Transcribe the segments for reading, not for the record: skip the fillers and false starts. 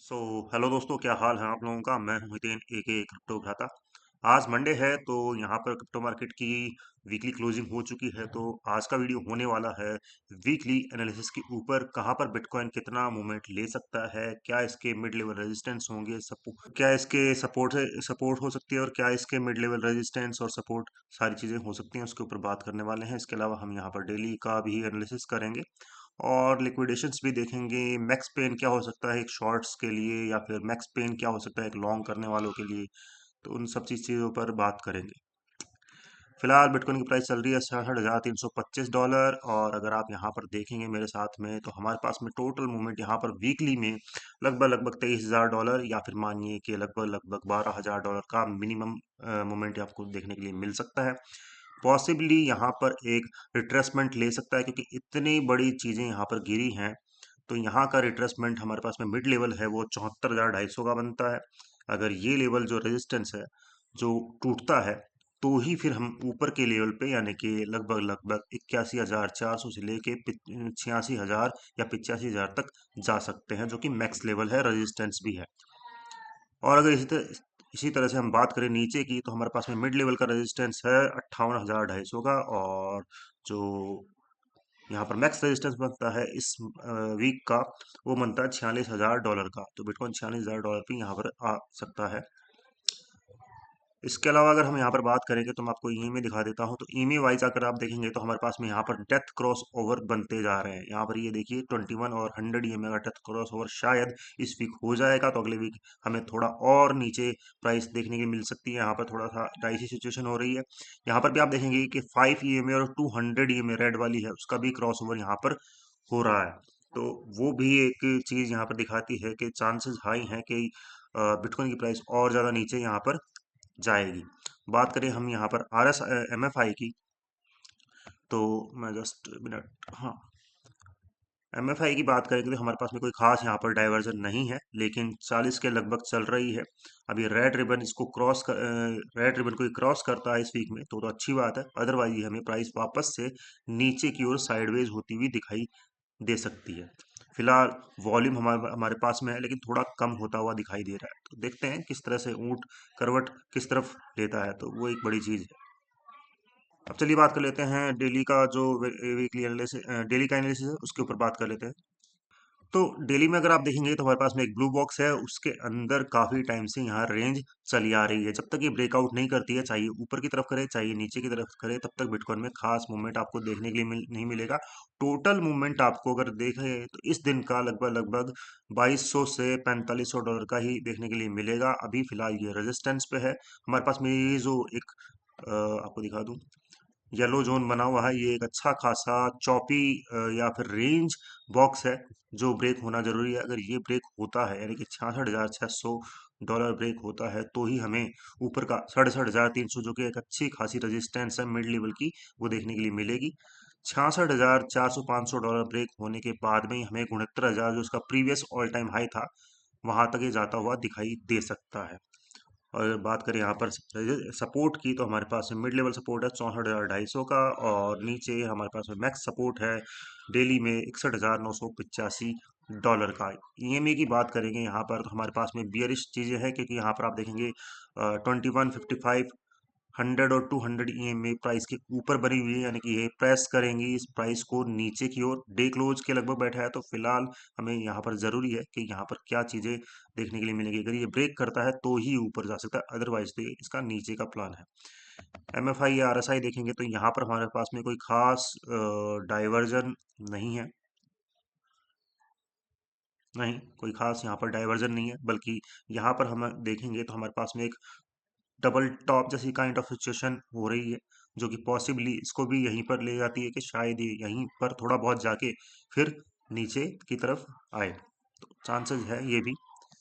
So hello दोस्तों, क्या हाल है आप लोगों का। मैं हूं हितेन एके क्रिप्टो भ्राता। आज मंडे है तो यहाँ पर क्रिप्टो मार्केट की वीकली क्लोजिंग हो चुकी है। तो आज का वीडियो होने वाला है वीकली एनालिसिस के ऊपर। कहाँ पर बिटकॉइन कितना मूवमेंट ले सकता है, क्या इसके मिड लेवल रेजिस्टेंस होंगे, क्या इसके सपोर्ट हो सकती है, और क्या इसके मिड लेवल रेजिस्टेंस और सपोर्ट सारी चीज़ें हो सकती हैं, उसके ऊपर बात करने वाले हैं। इसके अलावा हम यहाँ पर डेली का भी एनालिसिस करेंगे और लिक्विडेशंस भी देखेंगे। मैक्स पेन क्या हो सकता है एक शॉर्ट्स के लिए, या फिर मैक्स पेन क्या हो सकता है एक लॉन्ग करने वालों के लिए। तो उन सब चीज़ों पर बात करेंगे। फिलहाल बिटकॉइन की प्राइस चल रही है 67,325 डॉलर। और अगर आप यहाँ पर देखेंगे मेरे साथ में, तो हमारे पास में टोटल मूवमेंट यहाँ पर वीकली में लगभग लगभग 23,000 डॉलर, या फिर मानिए कि लगभग लगभग 12,000 डॉलर का मिनिमम मूवमेंट आपको देखने के लिए मिल सकता है। पॉसिबली यहाँ पर एक रिट्रेसमेंट ले सकता है, क्योंकि इतनी बड़ी चीज़ें यहाँ पर गिरी हैं। तो यहाँ का रिट्रेसमेंट हमारे पास में मिड लेवल है वो 74,250 का बनता है। अगर ये लेवल जो रेजिस्टेंस है जो टूटता है, तो ही फिर हम ऊपर के लेवल पे, यानी कि लगभग लगभग 81,400 से लेके 86,000 या 85,000 तक जा सकते हैं, जो कि मैक्स लेवल है, रेजिस्टेंस भी है। और अगर इसी तरह से हम बात करें नीचे की, तो हमारे पास में मिड लेवल का रेजिस्टेंस है 58,250 का। और जो यहाँ पर मैक्स रेजिस्टेंस बनता है इस वीक का, वो बनता है 46,000 डॉलर का। तो बिटकॉइन 46,000 डॉलर पे यहाँ पर आ सकता है। इसके अलावा अगर हम यहाँ पर बात करेंगे, तो मैं आपको ईएमए दिखा देता हूँ। तो ईएमए वाइज अगर आप देखेंगे, तो हमारे पास में यहाँ पर डेथ क्रॉस ओवर बनते जा रहे हैं। यहाँ पर ये देखिए 21 और 100 ईएमए का डेथ क्रॉस ओवर शायद इस वीक हो जाएगा। तो अगले वीक हमें थोड़ा और नीचे प्राइस देखने की मिल सकती है। यहाँ पर थोड़ा सा डाइसी सिचुएशन हो रही है। यहाँ पर भी आप देखेंगे कि 5 ईएमए और 200 ईएमए रेड वाली है, उसका भी क्रॉस ओवर यहाँ पर हो रहा है। तो वो भी एक चीज़ यहाँ पर दिखाती है कि चांसेस हाई हैं कि बिटकॉइन की प्राइस और ज़्यादा नीचे यहाँ पर जाएगी। बात करें हम यहाँ पर R S M F I की, तो मैं जस्ट मिनट, हाँ, एम एफ आई की बात करेंगे तो हमारे पास में कोई खास यहाँ पर डाइवर्जन नहीं है, लेकिन 40 के लगभग चल रही है। अभी रेड रिबन इसको रेड रिबन को क्रॉस करता है इस वीक में, तो अच्छी बात है। अदरवाइज हमें प्राइस वापस से नीचे की ओर साइडवेज होती हुई दिखाई दे सकती है। फिलहाल वॉल्यूम हमारे हमारे पास में है, लेकिन थोड़ा कम होता हुआ दिखाई दे रहा है। तो देखते हैं किस तरह से ऊंट करवट किस तरफ लेता है, तो वो एक बड़ी चीज़ है। अब चलिए बात कर लेते हैं डेली का जो वीकली एनालिसिस, डेली का एनालिसिस है, उसके ऊपर बात कर लेते हैं। तो डेली में अगर आप देखेंगे, तो हमारे पास में एक ब्लू बॉक्स है, उसके अंदर काफी टाइम से यहाँ रेंज चली आ रही है। जब तक ये ब्रेकआउट नहीं करती है, चाहिए ऊपर की तरफ करे चाहे नीचे की तरफ करे, तब तक बिटकॉइन में खास मूवमेंट आपको देखने के लिए नहीं मिलेगा। टोटल मूवमेंट आपको अगर देखें, तो इस दिन का लगभग लगभग 2200 से 4500 डॉलर का ही देखने के लिए मिलेगा। अभी फिलहाल ये रेजिस्टेंस पे है। हमारे पास में ये जो एक आपको दिखा दूं, येलो जोन बना हुआ है, ये एक अच्छा खासा चौपी या फिर रेंज बॉक्स है, जो ब्रेक होना जरूरी है। अगर ये ब्रेक होता है, यानी कि 66,600 डॉलर ब्रेक होता है, तो ही हमें ऊपर का 67,300, जो कि एक अच्छी खासी रेजिस्टेंस है मिड लेवल की, वो देखने के लिए मिलेगी। 66,400 500 डॉलर ब्रेक होने के बाद में ही हमें 69,000, जो उसका प्रीवियस ऑल टाइम हाई था, वहां तक ये जाता हुआ दिखाई दे सकता है। और बात करें यहाँ पर सपोर्ट की, तो हमारे पास में मिड लेवल सपोर्ट है 64,250 का, और नीचे हमारे पास में मैक्स सपोर्ट है डेली में 61,985 डॉलर का। ईएमए की बात करेंगे यहाँ पर, तो हमारे पास में बियरिश चीज़ें हैं, क्योंकि यहाँ पर आप देखेंगे 2155 100 और 200 ईएमए प्राइस के ऊपर बनी हुई है, यानी कि ये प्रेस करेंगी इस प्राइस को नीचे की ओर। डे क्लोज के लगभग बैठा है। तो फिलहाल हमें यहाँ पर जरूरी है कि यहाँ पर क्या चीजें देखने के लिए मिलेगी। अगर ये ब्रेक करता है तो ही ऊपर जा सकता है, अदरवाइज तो ये इसका नीचे का प्लान है। एमएफआई या आरएसआई देखेंगे, तो यहाँ पर हमारे पास में कोई खास डाइवर्जन नहीं है। नहीं, कोई खास यहाँ पर डाइवर्जन नहीं है, बल्कि यहाँ पर हम देखेंगे तो हमारे पास में एक डबल टॉप जैसी काइंड ऑफ सिचुएशन हो रही है, जो कि पॉसिबली इसको भी यहीं पर ले जाती है कि शायद ये यहीं पर थोड़ा बहुत जाके फिर नीचे की तरफ आए। तो चांसेस है ये भी,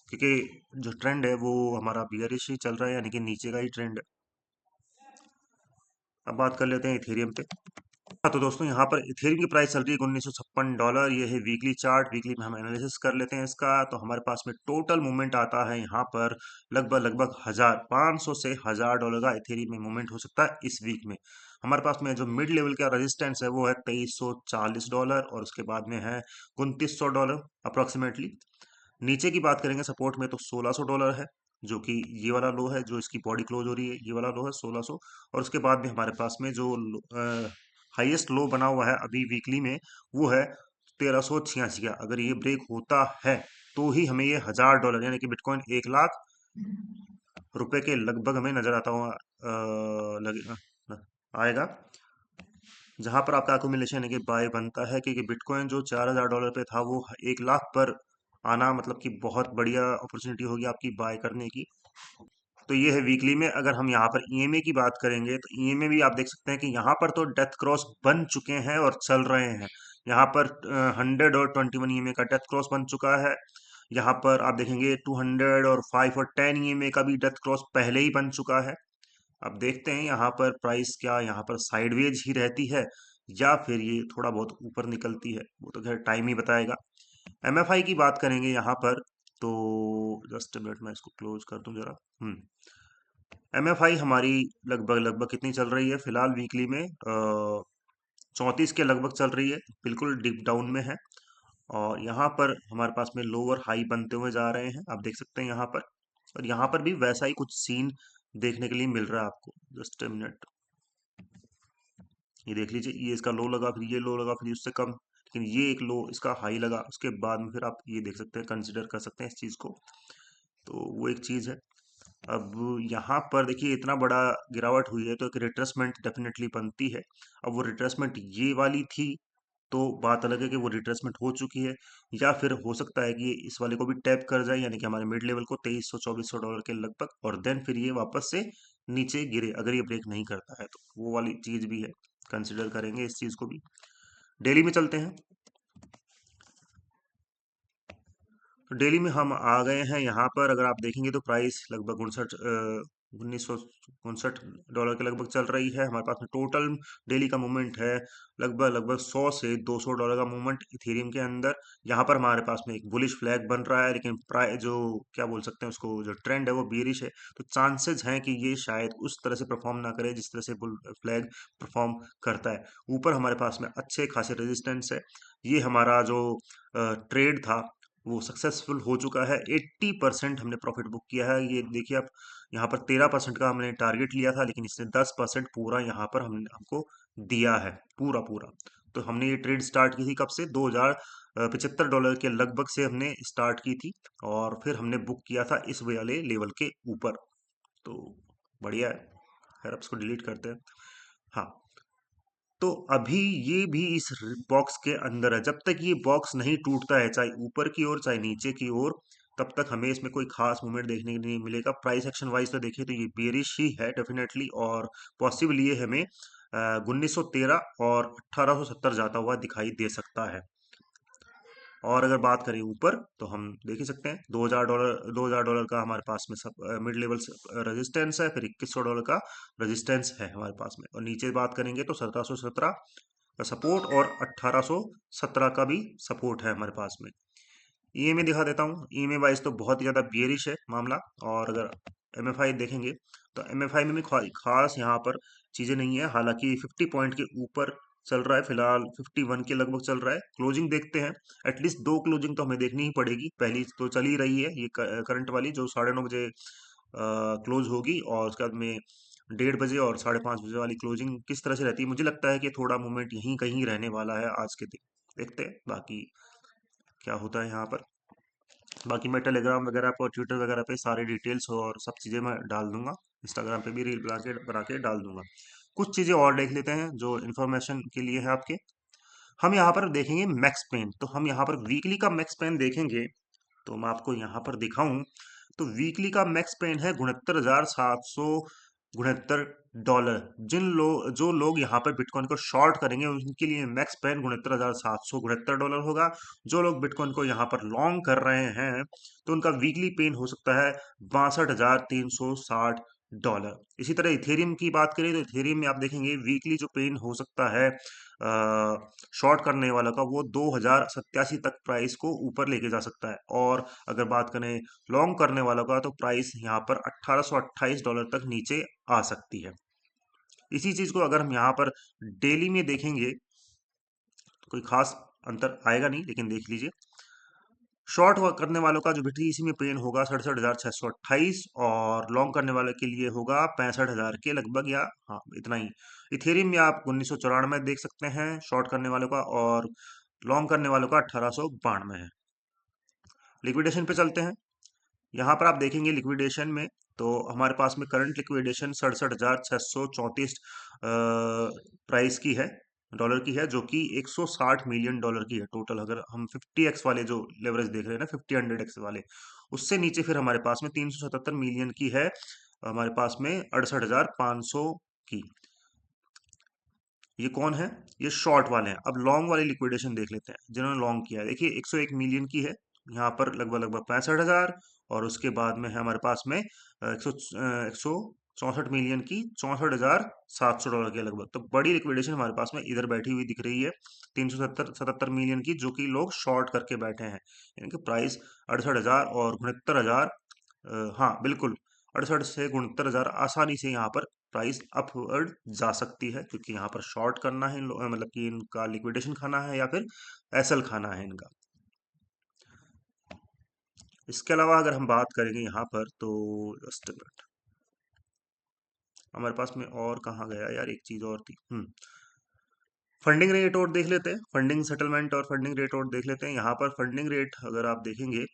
क्योंकि जो ट्रेंड है वो हमारा बियरिश ही चल रहा है, यानी कि नीचे का ही ट्रेंड है। अब बात कर लेते हैं इथेरियम पे। हाँ, तो दोस्तों यहाँ पर इथेरियम की प्राइस चल रही है 1956 डॉलर। ये है वीकली चार्ट। वीकली में हम एनालिसिस कर लेते हैं इसका। तो हमारे पास में टोटल मूवमेंट आता है यहाँ पर लगभग लगभग 1,500 से 1,000 डॉलर का इथेरियम में मूवमेंट हो सकता है इस वीक में। हमारे पास में जो मिड लेवल का रेजिस्टेंस है वो है 2340 डॉलर, और उसके बाद में है 2900 डॉलर अप्रोक्सीमेटली। नीचे की बात करेंगे सपोर्ट में तो $1600 है, जो कि ये वाला लो है, जो इसकी बॉडी क्लोज हो रही है, ये वाला लो है 1600। और उसके बाद में हमारे पास में जो हाईएस्ट लो बना हुआ है अभी वीकली में, वो है 1386 का। अगर ये ब्रेक होता है तो ही हमें ये $1000 यानी कि बिटकॉइन 1 लाख रुपए के लगभग हमें नजर आता हुआ आएगा, जहां पर आपका अक्यूमुलेशन यानी कि बाय बनता है, क्योंकि बिटकॉइन जो $4000 पे था वो 1 लाख पर आना मतलब कि बहुत बढ़िया अपॉर्चुनिटी होगी आपकी बाय करने की। तो ये है वीकली में। अगर हम यहाँ पर ईएमए की बात करेंगे तो ईएमए भी आप देख सकते हैं कि यहाँ पर तो डेथ क्रॉस बन चुके हैं और चल रहे हैं। यहाँ पर 100 और 21 ईएमए का डेथ क्रॉस बन चुका है। यहाँ पर आप देखेंगे 200 और 5 और 10 ईएमए का भी डेथ क्रॉस पहले ही बन चुका है। अब देखते हैं यहाँ पर प्राइस क्या यहाँ पर साइडवेज ही रहती है या फिर ये थोड़ा बहुत ऊपर निकलती है, वो तो खैर टाइम ही बताएगा। एमएफआई की बात करेंगे यहाँ पर, तो जस्ट मिनट मैं इसको क्लोज कर दूं जरा। एमएफआई हमारी लगभग लगभग कितनी चल रही है फिलहाल वीकली में, 34 के लगभग चल रही है, बिल्कुल डीप डाउन में है। और यहाँ पर हमारे पास में लोअर हाई बनते हुए जा रहे हैं, आप देख सकते हैं यहाँ पर। और यहाँ पर भी वैसा ही कुछ सीन देखने के लिए मिल रहा है आपको। जस्ट ए मिनट, ये देख लीजिए, ये इसका लो लगा, फिर ये लो लगा, फिर उससे कम, लेकिन ये एक लो इसका हाई लगा, उसके बाद में फिर आप ये देख सकते हैं, कंसिडर कर सकते हैं इस चीज़ को। तो वो एक चीज़ है। अब यहाँ पर देखिए इतना बड़ा गिरावट हुई है तो एक रिट्रेसमेंट डेफिनेटली बनती है। अब वो रिट्रेसमेंट ये वाली थी तो बात अलग है कि वो रिट्रेसमेंट हो चुकी है, या फिर हो सकता है कि इस वाले को भी टैप कर जाए, यानी कि हमारे मिड लेवल को 2300-2400 डॉलर के लगभग, और देन फिर ये वापस से नीचे गिरे अगर ये ब्रेक नहीं करता है तो। वो वाली चीज़ भी है, कंसिडर करेंगे इस चीज़ को भी। डेली में चलते हैं। तो डेली में हम आ गए हैं यहाँ पर। अगर आप देखेंगे तो प्राइस लगभग 1959 के लगभग चल रही है। हमारे पास में टोटल डेली का मूवमेंट है लगभग लगभग 100 से $200 का मूवमेंट इथेरियम के अंदर। यहाँ पर हमारे पास में एक बुलिश फ्लैग बन रहा है, लेकिन प्राइस जो क्या बोल सकते हैं उसको, जो ट्रेंड है वो बेरिश है। तो चांसेस हैं कि ये शायद उस तरह से परफॉर्म ना करे जिस तरह से बुल फ्लैग परफॉर्म करता है। ऊपर हमारे पास में अच्छे खासे रेजिस्टेंस है। ये हमारा जो ट्रेड था वो सक्सेसफुल हो चुका है। 80% हमने प्रॉफिट बुक किया है। ये देखिए आप, यहाँ पर 13% का हमने टारगेट लिया था, लेकिन इसने 10% पूरा यहाँ पर हमने हमको दिया है, पूरा पूरा। तो हमने ये ट्रेड स्टार्ट की थी कब से, $2075 के लगभग से हमने स्टार्ट की थी, और फिर हमने बुक किया था इस वाले लेवल के ऊपर। तो बढ़िया है। खैर अब इसको डिलीट करते हैं। हाँ, तो अभी ये भी इस बॉक्स के अंदर है। जब तक ये बॉक्स नहीं टूटता है, चाहे ऊपर की ओर चाहे नीचे की ओर, तब तक हमें इसमें कोई खास मूवमेंट देखने को नहीं मिलेगा। प्राइस एक्शन वाइज तो देखिए तो ये बेरिश ही है डेफिनेटली, और पॉसिबल ये हमें 1913 और 1870 जाता हुआ दिखाई दे सकता है। और अगर बात करें ऊपर तो हम देख ही सकते हैं, $2000 का हमारे पास में सब मिड लेवल रेजिस्टेंस है, फिर $2100 का रेजिस्टेंस है हमारे पास में। और नीचे बात करेंगे तो 1717 का सपोर्ट और 1817 का भी सपोर्ट है हमारे पास में। ईएमए दिखा देता हूँ। ईएमए वाइज तो बहुत ही ज़्यादा बियरिश है मामला। और अगर एमएफआई देखेंगे तो एमएफआई में भी खास यहाँ पर चीज़ें नहीं है। हालांकि 50 पॉइंट के ऊपर चल रहा है फिलहाल, 51 के लगभग चल रहा है। क्लोजिंग देखते हैं, एटलीस्ट दो क्लोजिंग तो हमें देखनी ही पड़ेगी। पहली तो चल ही रही है ये करंट वाली, जो 9:30 बजे क्लोज होगी, और उसके बाद में 1:30 बजे और 5:30 बजे वाली क्लोजिंग किस तरह से रहती है। मुझे लगता है कि थोड़ा मूवमेंट यहीं कहीं रहने वाला है आज के दिन। देखते हैं बाकी क्या होता है यहाँ पर। बाकी मैं टेलीग्राम वगैरह पर, ट्विटर वगैरह पे सारे डिटेल्स और सब चीज़ें मैं डाल दूंगा। इंस्टाग्राम पे भी रील बना के डाल दूंगा। कुछ चीज़ें और देख लेते हैं जो इन्फॉर्मेशन के लिए है आपके। हम यहाँ पर देखेंगे मैक्स पेन। तो हम यहाँ पर वीकली का मैक्स पेन देखेंगे, तो मैं आपको यहाँ पर दिखाऊं तो वीकली का मैक्स पेन है 69,769 डॉलर। जो लोग यहाँ पर बिटकॉइन को शॉर्ट करेंगे उनके लिए मैक्स पेन 69,769 डॉलर होगा। जो लोग बिटकॉइन को यहाँ पर लॉन्ग कर रहे हैं तो उनका वीकली पेन हो सकता है 62,360 डॉलर। इसी तरह इथेरियम की बात करें तो इथेरियम में आप देखेंगे वीकली जो पेन हो सकता है शॉर्ट करने वाला का, वो 2087 तक प्राइस को ऊपर लेके जा सकता है। और अगर बात करें लॉन्ग करने वाला का, तो प्राइस यहाँ पर $1828 तक नीचे आ सकती है। इसी चीज को अगर हम यहाँ पर डेली में देखेंगे तो कोई खास अंतर आएगा नहीं, लेकिन देख लीजिए शॉर्ट करने वालों का जो BTC में पेन होगा 67,628, और लॉन्ग करने वाले के लिए होगा 65,000 के लगभग, या हाँ इतना ही। इथेरियम में आप 1994 देख सकते हैं शॉर्ट करने वालों का, और लॉन्ग करने वालों का 1892 है। लिक्विडेशन पे चलते हैं। यहाँ पर आप देखेंगे लिक्विडेशन में, तो हमारे पास में करंट लिक्विडेशन 67,634 प्राइस की है, डॉलर की है, जो कि 160 मिलियन डॉलर की है टोटल। अगर हम 50x वाले जो लेवरेज देख रहे हैं ना, 50-100x वाले, उससे नीचे फिर हमारे पास में 377 मिलियन की है, हमारे पास में 68,500 की। ये कौन है? ये शॉर्ट वाले हैं। अब लॉन्ग वाली लिक्विडेशन देख लेते हैं जिन्होंने लॉन्ग किया है। देखिए 101 मिलियन की है यहाँ पर, लगभग लगभग 65,000, और उसके बाद में है हमारे पास में 164 मिलियन की 64,700 डॉलर के लगभग। तो बड़ी लिक्विडेशन हमारे पास में इधर बैठी हुई दिख रही है, 377 मिलियन की, जो कि लोग शॉर्ट करके बैठे हैं। यानी कि प्राइस 68,000 और 69,000, हाँ बिल्कुल, 68 से 69,000 आसानी से यहाँ पर प्राइस अपवर्ड जा सकती है, क्योंकि यहाँ पर शॉर्ट करना है मतलब कि इनका लिक्विडेशन खाना है या फिर एसएल खाना है इनका। इसके अलावा अगर हम बात करेंगे यहाँ पर, तो जस्ट मिनट, हमारे पास में और कहाँ गया यार, एक चीज और थी। फंडिंग रेट और देख लेते हैं, फंडिंग सेटलमेंट और फंडिंग रेट और देख लेते हैं। यहाँ पर फंडिंग रेट अगर आप देखेंगे,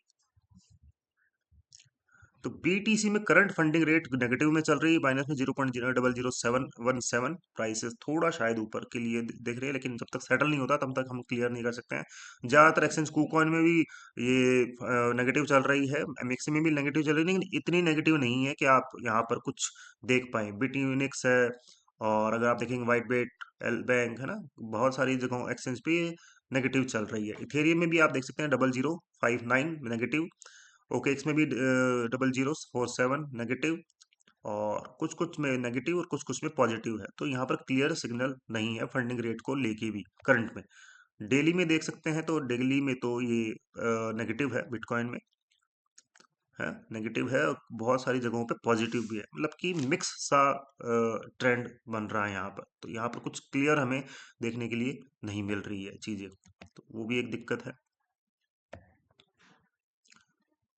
तो BTC में करंट फंडिंग रेट नेगेटिव में चल रही है, माइनस में 0.000717। प्राइसेस थोड़ा शायद ऊपर के लिए देख रहे हैं, लेकिन जब तक सेटल नहीं होता तब तक हम क्लियर नहीं कर सकते हैं। ज्यादातर एक्सचेंज कूकॉइन में भी ये नेगेटिव चल रही है, MX में भी नेगेटिव चल रही है, लेकिन इतनी नेगेटिव नहीं है कि आप यहाँ पर कुछ देख पाए। बिटयूनिक्स है, और अगर आप देखेंगे वाइट बेट, एल बैंक है ना, बहुत सारी जगहों एक्सचेंज पे नेगेटिव चल रही है। इथेरियम में भी आप देख सकते हैं 0059 नेगेटिव, OKX में भी 0047 नेगेटिव, और कुछ कुछ में नेगेटिव और कुछ कुछ में पॉजिटिव है। तो यहाँ पर क्लियर सिग्नल नहीं है फंडिंग रेट को लेके भी करंट में। डेली में देख सकते हैं, तो डेली में तो ये नेगेटिव है, बिटकॉइन में है नेगेटिव है, और बहुत सारी जगहों पे पॉजिटिव भी है, मतलब कि मिक्स सा ट्रेंड बन रहा है यहाँ पर। तो यहाँ पर कुछ क्लियर हमें देखने के लिए नहीं मिल रही है चीजें, तो वो भी एक दिक्कत है।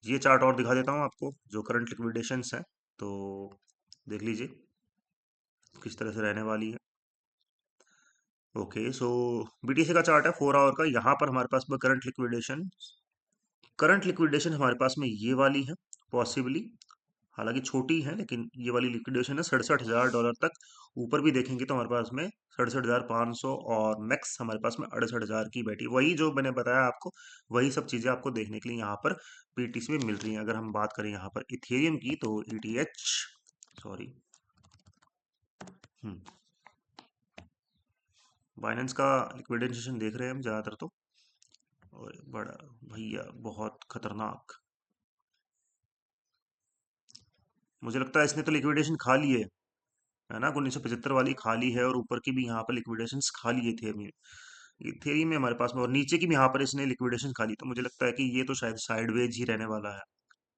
ये चार्ट और दिखा देता हूँ आपको, जो करंट लिक्विडेशंस हैं, तो देख लीजिए किस तरह से रहने वाली है। ओके, सो BTC का चार्ट है 4 आवर का। यहाँ पर हमारे पास में करंट लिक्विडेशन हमारे पास में ये वाली है पॉसिबली, हालांकि छोटी है, लेकिन ये वाली लिक्विडेशन है 67,000 डॉलर तक। ऊपर भी देखेंगे तो हमारे पास में 67,500, और मैक्स हमारे पास में 68,000 की बैठी, वही जो मैंने बताया आपको, वही सब चीजें आपको देखने के लिए यहाँ पर BTC में मिल रही हैं। अगर हम बात करें यहाँ पर इथेरियम की, तो ETH, सॉरी, बाइनेंस का लिक्विडेशन देख रहे हैं हम ज्यादातर तो, और बड़ा भैया बहुत खतरनाक, मुझे लगता है इसने तो लिक्विडेशन खा ली है ना, 1975 वाली खाली है, और ऊपर की भी यहाँ पर लिक्विडेशन खाली है थेरी में हमारे पास में, और नीचे की भी यहाँ पर इसने लिक्विडेशन खाली। तो मुझे लगता है कि ये तो शायद साइडवेज ही रहने वाला है।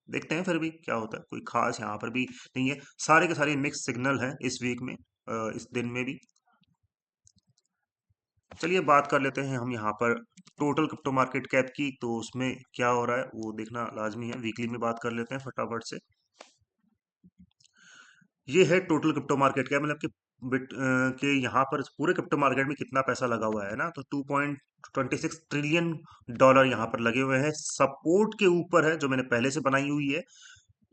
देखते हैं फिर भी क्या होता है, कोई खास यहाँ पर भी नहीं है, सारे के सारे मिक्स सिग्नल हैं इस वीक में, इस दिन में भी। चलिए बात कर लेते हैं हम यहाँ पर टोटल क्रिप्टो मार्केट कैप की, तो उसमें क्या हो रहा है वो देखना लाजमी है। वीकली में बात कर लेते हैं फटाफट से। ये है टोटल क्रिप्टो मार्केट क्या, मतलब कि के यहाँ पर पूरे क्रिप्टो मार्केट में कितना पैसा लगा हुआ है ना, तो 2.26 ट्रिलियन डॉलर यहाँ पर लगे हुए हैं। सपोर्ट के ऊपर है जो मैंने पहले से बनाई हुई है।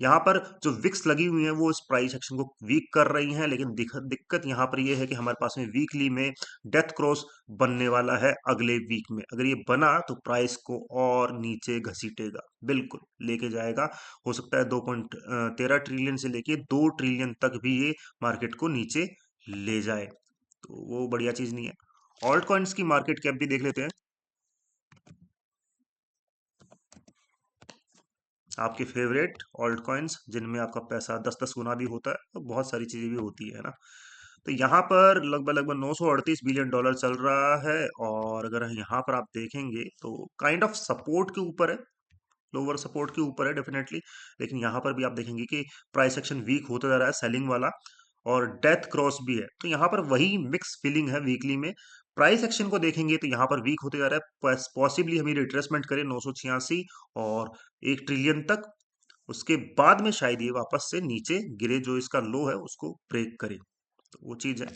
यहाँ पर जो विक्स लगी हुई है वो इस प्राइस एक्शन को वीक कर रही हैं, लेकिन दिक्कत यहाँ पर ये है कि हमारे पास में वीकली में डेथ क्रॉस बनने वाला है अगले वीक में। अगर ये बना तो प्राइस को और नीचे घसीटेगा, बिल्कुल लेके जाएगा। हो सकता है 2.13 ट्रिलियन से लेके 2 ट्रिलियन तक भी ये मार्केट को नीचे ले जाए, तो वो बढ़िया चीज नहीं है। ऑल्ट कॉइन्स की मार्केट कैप भी देख लेते हैं, आपके फेवरेट ऑल्ट कॉइन्स जिनमें आपका पैसा 10-10 गुना भी होता है, तो बहुत सारी चीजें भी होती है ना। तो यहाँ पर लगभग लगभग 938 बिलियन डॉलर चल रहा है, और अगर यहाँ पर आप देखेंगे तो काइंड ऑफ सपोर्ट के ऊपर है, लोअर सपोर्ट के ऊपर है डेफिनेटली। लेकिन यहाँ पर भी आप देखेंगे कि प्राइस एक्शन वीक होता जा रहा है, सेलिंग वाला, और डेथ क्रॉस भी है। तो यहाँ पर वही मिक्स फीलिंग है वीकली में। प्राइस एक्शन को देखेंगे तो यहाँ पर वीक होते जा रहा है, पॉसिबली हमें रिट्रेसमेंट करे 986 और 1 ट्रिलियन तक। उसके बाद में शायद ये वापस से नीचे गिरे, जो इसका लो है उसको ब्रेक करे, तो वो चीज है।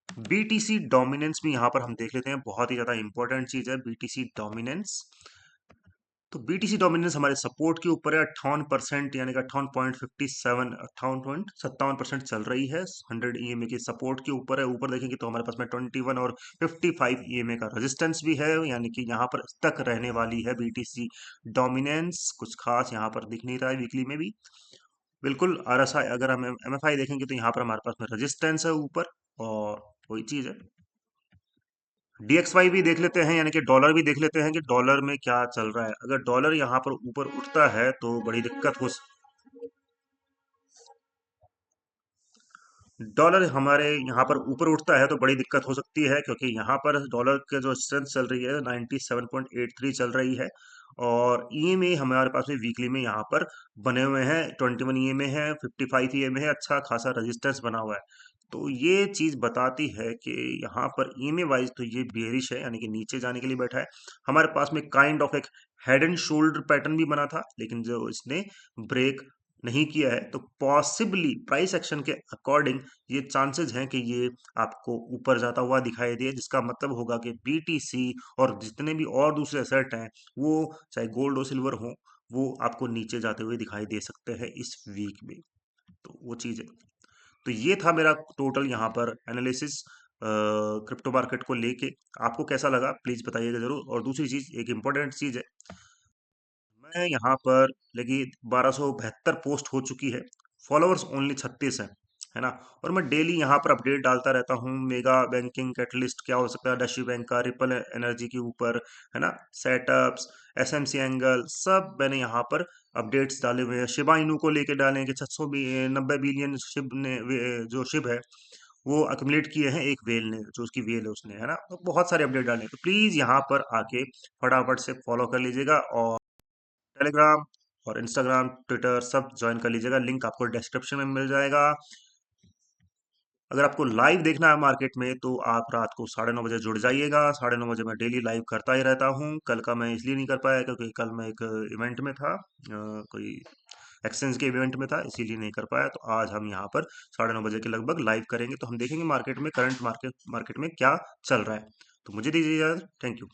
बीटीसी डोमिनेंस भी यहाँ पर हम देख लेते हैं, बहुत ही ज्यादा इंपॉर्टेंट चीज है बीटीसी डोमिनेंस। तो बीटीसी डोमिनेंस हमारे सपोर्ट के ऊपर है 58%, यानी कि 58.57, 58.57% चल रही है। 100 ईएमए के सपोर्ट के ऊपर है। ऊपर देखेंगे तो हमारे पास में 21 और 55 ईएमए का रेजिस्टेंस भी है, यानी कि यहाँ पर तक रहने वाली है बीटीसी डोमिनेंस। कुछ खास यहाँ पर दिख नहीं रहा है वीकली में भी। बिल्कुल आरएसआई, अगर हम एमएफआई देखेंगे तो यहाँ पर हमारे पास में रेजिस्टेंस है ऊपर, और वही चीज है। डीएक्सवाई भी देख लेते हैं, यानी कि डॉलर भी देख लेते हैं कि डॉलर में क्या चल रहा है। अगर डॉलर यहाँ पर ऊपर उठता है तो बड़ी दिक्कत हो, डॉलर हमारे यहाँ पर ऊपर उठता है तो बड़ी दिक्कत हो सकती है, क्योंकि यहाँ पर डॉलर के जो स्ट्रेंथ चल रही है 97.83 चल रही है। और ईएमए हमारे पास में वीकली में यहाँ पर बने हुए हैं, 21 ईएमए है, 55 ईएमए है, अच्छा खासा रेजिस्टेंस बना हुआ है। तो ये चीज बताती है कि यहाँ पर ईएमए वाइज तो ये बेरिश है, यानी कि नीचे जाने के लिए बैठा है। हमारे पास में काइंड ऑफ एक हेड एंड शोल्डर पैटर्न भी बना था, लेकिन जो इसने ब्रेक नहीं किया है, तो पॉसिबली प्राइस एक्शन के अकॉर्डिंग ये चांसेस हैं कि ये आपको ऊपर जाता हुआ दिखाई दे, जिसका मतलब होगा कि बीटीसी और जितने भी और दूसरे एसेट हैं, वो चाहे गोल्ड और सिल्वर हो, वो आपको नीचे जाते हुए दिखाई दे सकते हैं इस वीक में। तो वो चीज है। तो ये था मेरा टोटल यहाँ पर एनालिसिस क्रिप्टो मार्केट को लेके। आपको कैसा लगा प्लीज बताइएगा जरूर। और दूसरी चीज, एक इंपॉर्टेंट चीज है, मैं यहाँ पर लगी 1272 पोस्ट हो चुकी है, फॉलोअर्स ओनली 36 है ना। और मैं डेली यहाँ पर अपडेट डालता रहता हूँ, मेगा बैंकिंग कैटलिस्ट क्या हो सकता है, डशी बैंक का, रिपल एनर्जी के ऊपर, है ना, सेटअप्स, एसएमसी एंगल, सब मैंने यहाँ पर अपडेट्स डाले हुए हैं। शिबा इनू को लेके डाले कि 690 बिलियन शिब ने जो शिब है वो अक्यूमुलेट किए हैं एक वेल ने, जो उसकी वेल है उसने, है ना। तो बहुत सारे अपडेट डाले हैं, तो प्लीज यहाँ पर आके फटाफट से फॉलो कर लीजिएगा। और टेलीग्राम और इंस्टाग्राम, ट्विटर सब ज्वाइन कर लीजिएगा, लिंक आपको डिस्क्रिप्शन में मिल जाएगा। अगर आपको लाइव देखना है मार्केट में तो आप रात को 9:30 बजे जुड़ जाइएगा। 9:30 बजे मैं डेली लाइव करता ही रहता हूँ। कल का मैं इसलिए नहीं कर पाया क्योंकि कल मैं एक इवेंट में था, कोई एक्सचेंज के इवेंट में था, इसीलिए नहीं कर पाया। तो आज हम यहाँ पर 9:30 बजे के लगभग लाइव करेंगे, तो हम देखेंगे मार्केट में, करंट मार्केट में क्या चल रहा है। तो मुझे दीजिए इजाजत, थैंक यू।